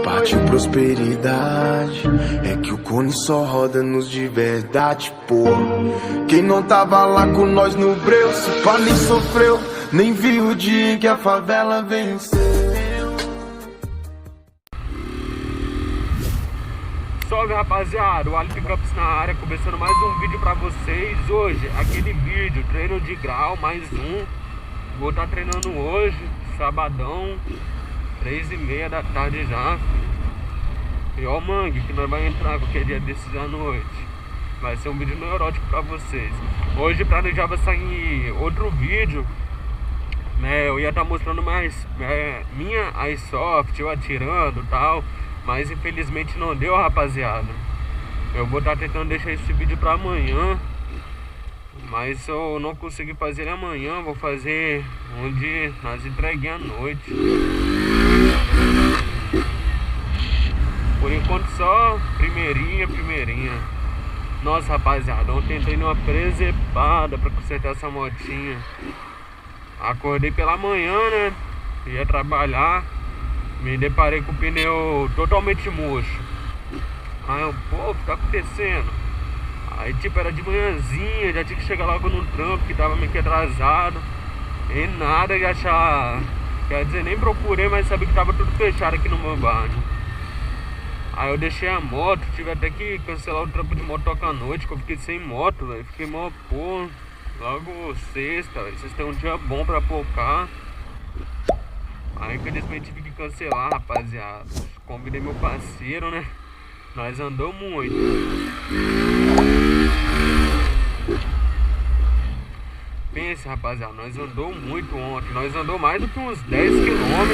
Partiu prosperidade, é que o cone só roda nos de verdade, pô. Quem não tava lá com nós no breu, se pá nem sofreu, nem viu o dia em que a favela venceu. Salve rapaziada, o Alip Campos na área, começando mais um vídeo pra vocês. Hoje, aquele vídeo, treino de grau, mais um. Vou estar treinando hoje, sabadão, 3h30 da tarde já. E ó o mangue que nós vamos entrar qualquer dia desses à noite. Vai ser um vídeo neurótico pra vocês. Hoje pra nós já vai sair outro vídeo, né? Eu ia estar mostrando mais minha Airsoft, eu atirando e tal, mas infelizmente não deu, rapaziada. Eu vou estar tentando deixar esse vídeo pra amanhã, mas se eu não conseguir fazer ele amanhã, vou fazer onde nós entreguemos à noite. Por enquanto só primeirinha. Nossa, rapaziada, ontem entrei numa presepada pra consertar essa motinha. Acordei pela manhã, né? Ia trabalhar, me deparei com o pneu totalmente murcho. Aí eu, pô, o que tá acontecendo? Aí tipo, era de manhãzinha, já tinha que chegar logo no trampo, que tava meio que atrasado. E nada de achar, quer dizer, nem procurei, mas sabia que tava tudo fechado aqui no meu bairro. Aí eu deixei a moto, tive até que cancelar o trampo de motoca à noite, que eu fiquei sem moto, velho. Fiquei mó, pô, logo sexta, véio. Vocês têm um dia bom pra focar. Aí infelizmente tive que cancelar, rapaziada. Convidei meu parceiro, né? Nós andou muito. Pense, rapaziada, nós andou muito ontem. Nós andou mais do que uns 10 km.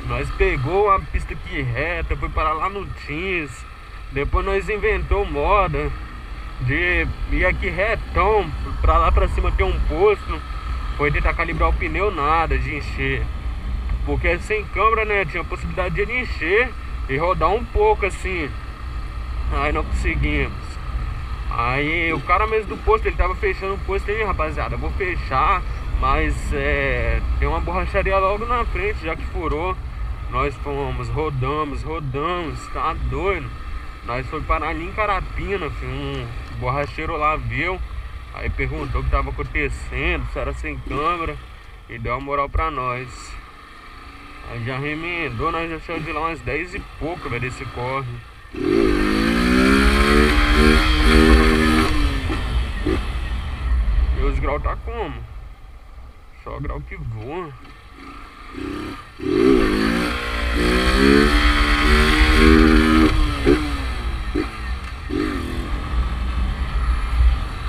Nós pegou uma pista aqui reta, foi parar lá no Teams. Depois nós inventou moda de ir aqui retão, pra lá pra cima tem um posto. Foi tentar calibrar o pneu, nada de encher, porque sem câmera, né, tinha a possibilidade de ele encher e rodar um pouco assim. Aí não conseguimos. Aí o cara mesmo do posto, ele tava fechando o posto aí, rapaziada, eu vou fechar, mas tem uma borracharia logo na frente, já que furou. Nós fomos, rodamos, tá doido. Nós foi parar ali em Carapina, filho. Um borracheiro lá viu, aí perguntou o que tava acontecendo, se era sem câmera, e deu uma moral pra nós. Aí já remendou, nós já saímos de lá umas 10 e pouco, velho, desse corre. E os graus tá como? Só grau que voa.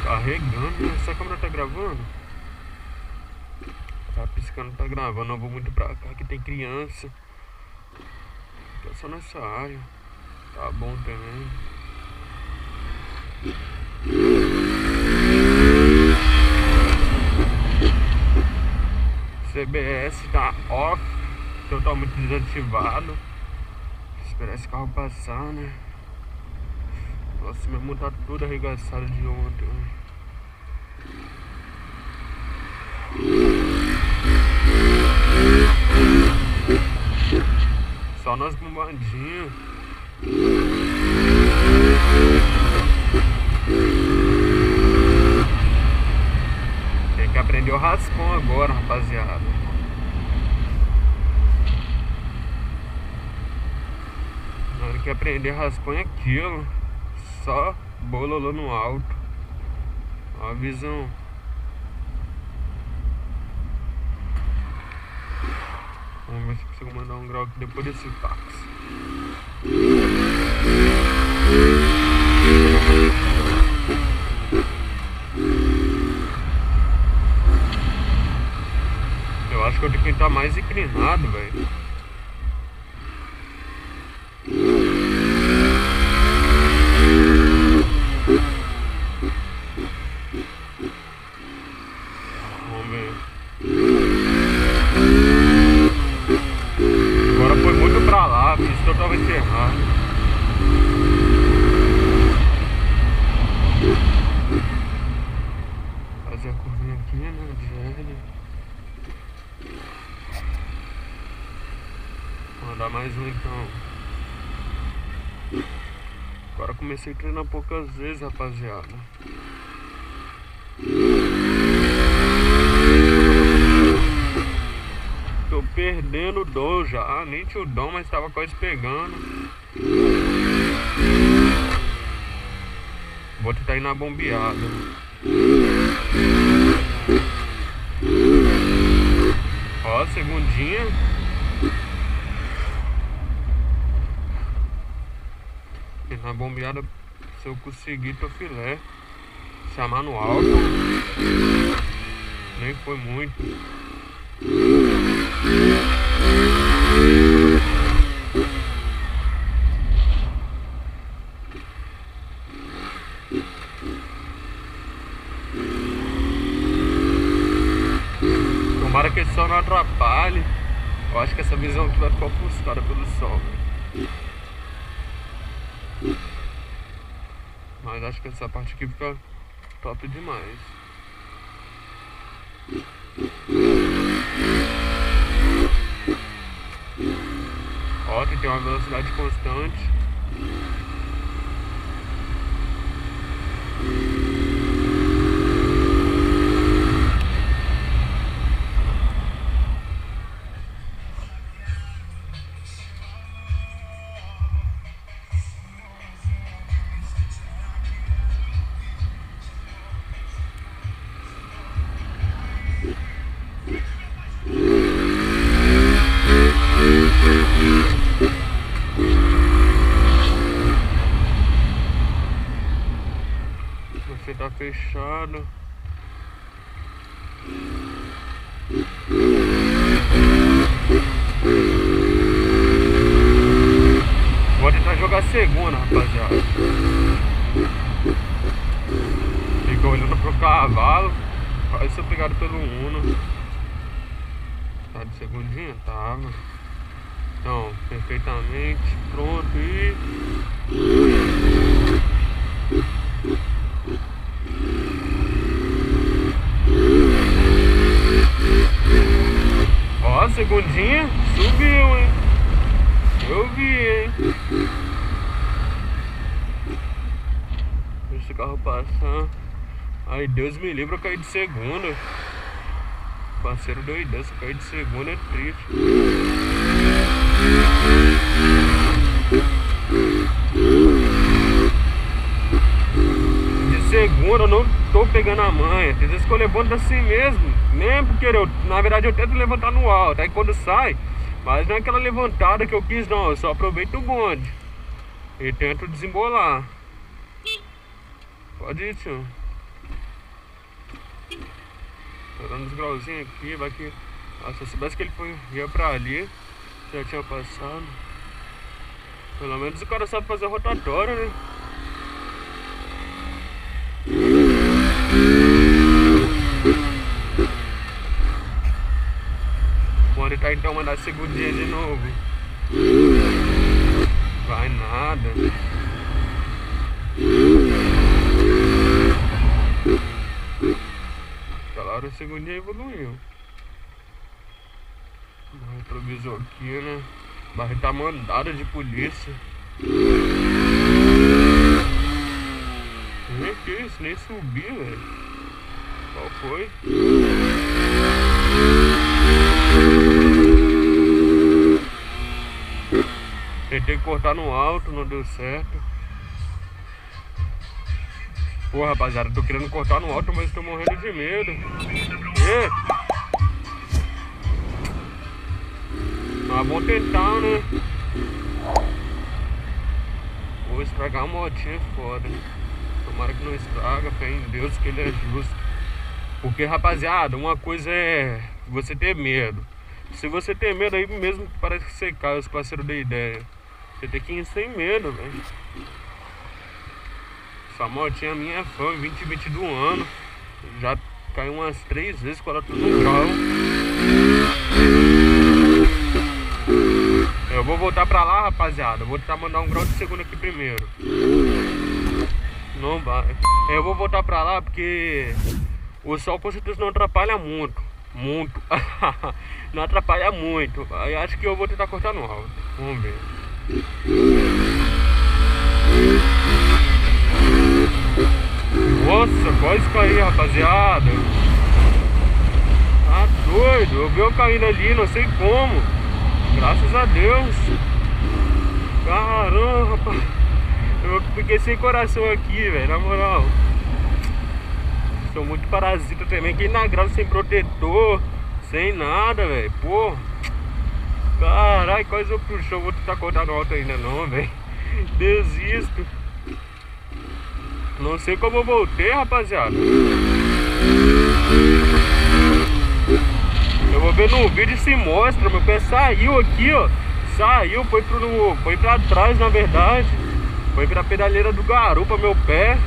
Carregando, essa câmera tá gravando? Tá piscando, tá gravando. Não vou muito pra cá que tem criança. Tô só nessa área. Tá bom também. CBS tá off, totalmente desativado. Esperar esse carro passar, né? Nossa, meu mundo tá tudo arregaçado de ontem, né? Só nós bombadinhos. Tem que aprender o raspão agora, rapaziada. Na hora que aprender raspão é aquilo. Só bololô no alto. Ó a visão. Vamos ver se consigo mandar um grau aqui depois desse táxi. Eu acho que eu tenho que estar mais inclinado, velho. Vamos ver. Agora foi muito pra lá, fiz totalmente errado. Fazer a curvinha aqui, né? De L. dar mais um então. Agora comecei a treinar poucas vezes, rapaziada. Tô perdendo o dom já. Nem tinha o dom, mas tava quase pegando. Vou tentar ir na bombeada. Ó, segundinha. E na bombeada, se eu conseguir, tô filé. Chamar no alto. Nem foi muito. Tomara que esse sol não atrapalhe. Eu acho que essa visão aqui vai ficar ofuscada pelo sol, né? Mas acho que essa parte aqui fica top demais. Ó, que tem uma velocidade constante. Você tá fechado. Vou tentar jogar segunda, rapaziada. Fica olhando pro cavalo. Quase ser pegado pelo Uno. Tá de segundinha? Tava. Então, perfeitamente. Pronto e... Ó, segundinha, subiu, hein? Eu vi, hein? Deixa o carro passar. Ai, Deus me livre, eu caí de segunda. Parceiro doidão, se cair de segunda é triste. De segunda eu não tô pegando a manha. Tem vezes que eu levanto assim mesmo. Nem porque na verdade eu tento levantar no alto. Aí quando sai, mas não é aquela levantada que eu quis não. Eu só aproveito o bonde e tento desembolar. Pode ir, tio. Tô dando uns grauzinhos aqui, vai que... Nossa, se soubesse que ele ia pra ali, já tinha passado. Pelo menos o cara sabe fazer a rotatória, né? Vamos tentar então mandar segundinha de novo. Vai nada. Claro, o segundinho evoluiu. O retrovisor aqui, né? O barro tá mandado de polícia. Nem que isso, nem subi, velho. Qual foi? Tentei cortar no alto, não deu certo. Pô, rapaziada, tô querendo cortar no alto, mas tô morrendo de medo. Mas vamos tentar, né? Vou estragar a motinha, foda. Tomara que não estraga, fé em Deus que ele é justo. Porque, rapaziada, uma coisa é você ter medo. Se você tem medo aí mesmo, parece que você cai, os parceiros da ideia. Você tem que ir sem medo, velho. Essa motinha minha é fã, 20 do ano. Já caiu umas 3 vezes com ela tudo no grau. Eu vou voltar pra lá, rapaziada. Vou tentar mandar um grau de segunda aqui primeiro. Não vai. Eu vou voltar pra lá porque o sol com certeza não atrapalha muito. muito. Não atrapalha muito. Aí acho que eu vou tentar cortar no áudio. Vamos ver. Nossa, quase caí, rapaziada. Tá doido. Eu vi eu caindo ali, não sei como. Graças a Deus. Caramba, rapaz. Eu fiquei sem coração aqui, velho, na moral. Sou muito parasita também. Aqui na grava sem protetor, sem nada, velho. Pô. Caralho, quase eu pro chão. Vou tentar cortar no alto ainda não, velho. Desisto. Não sei como eu voltei, rapaziada. Eu vou ver no vídeo se mostra. Meu pé saiu aqui, ó. Saiu, foi pra trás, na verdade. Foi pra pedaleira do garupa, meu pé.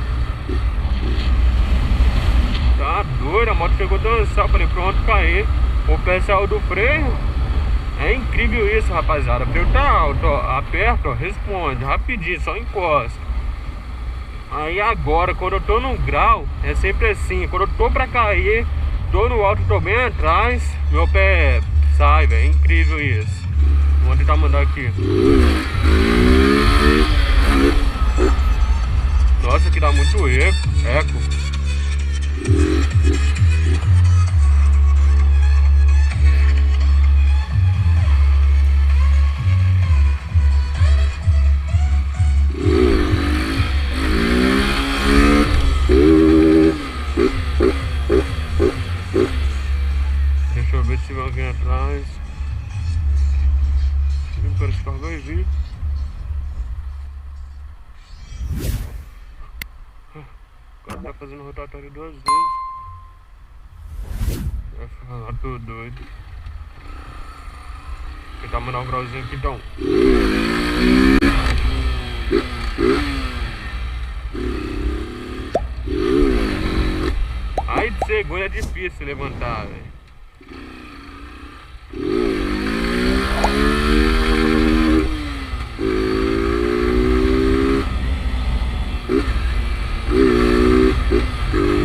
Tá doido, a moto chegou a dançar. Eu falei, pronto, caí. O pé saiu do freio. É incrível isso, rapaziada. O freio tá alto, ó. Aperta, ó, responde, rapidinho, só encosta. Aí agora, quando eu tô no grau, é sempre assim. Quando eu tô pra cair, tô no alto, tô bem atrás, meu pé sai, velho. É incrível isso. Vou tentar mandar aqui. Nossa, aqui dá muito eco. Deixa eu ver se vai alguém atrás. Parece que vai vir. O cara tá fazendo rotatório 2 vezes. Vai falar, tô doido. Vou tentar mandar um grauzinho aqui então. Aí de segunda é difícil levantar, velho.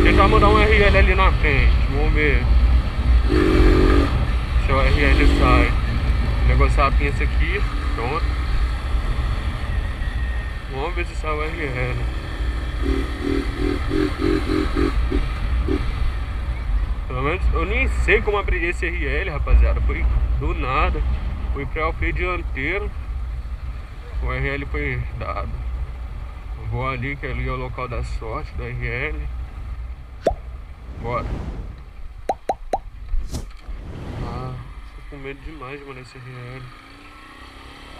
Tentar mandar um RL ali na frente, vamos ver se o RL sai. Negociar a pinça aqui, pronto. Vamos ver se sai o RL. Pelo menos eu nem sei como abrir esse RL, rapaziada. Foi do nada. Foi para o freio dianteiro. O RL foi dado. Eu vou ali, que ali é o local da sorte do RL. Bora. Tô com medo demais de mandar esse RL.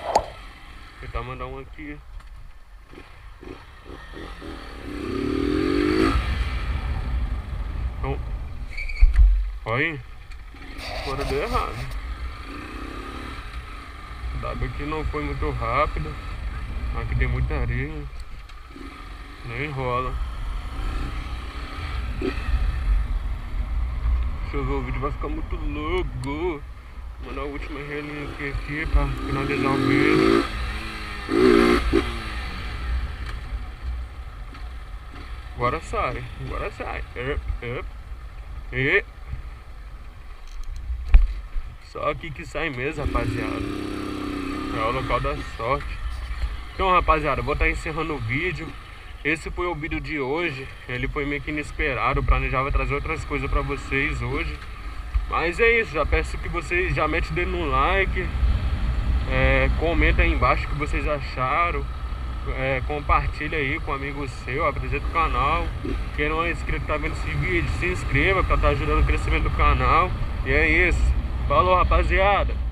Vou tentar mandar um aqui. Então, olha aí. Agora deu errado. O W aqui não foi muito rápido. Aqui tem muita areia. Nem rola. Se eu ver o vídeo vai ficar muito louco. Vou mandar o último RL aqui pra finalizar o vídeo. Agora sai. E só aqui que sai mesmo, rapaziada. É o local da sorte. Então, rapaziada, eu vou estar encerrando o vídeo. Esse foi o vídeo de hoje. Ele foi meio que inesperado. Eu planejava trazer outras coisas pra vocês hoje. Mas é isso. Já peço que vocês já metem o dedo no like. Comenta aí embaixo o que vocês acharam. Compartilha aí com um amigo seu. Apresenta o canal. Quem não é inscrito tá vendo esse vídeo, se inscreva pra estar ajudando o crescimento do canal. E é isso. Falou, rapaziada.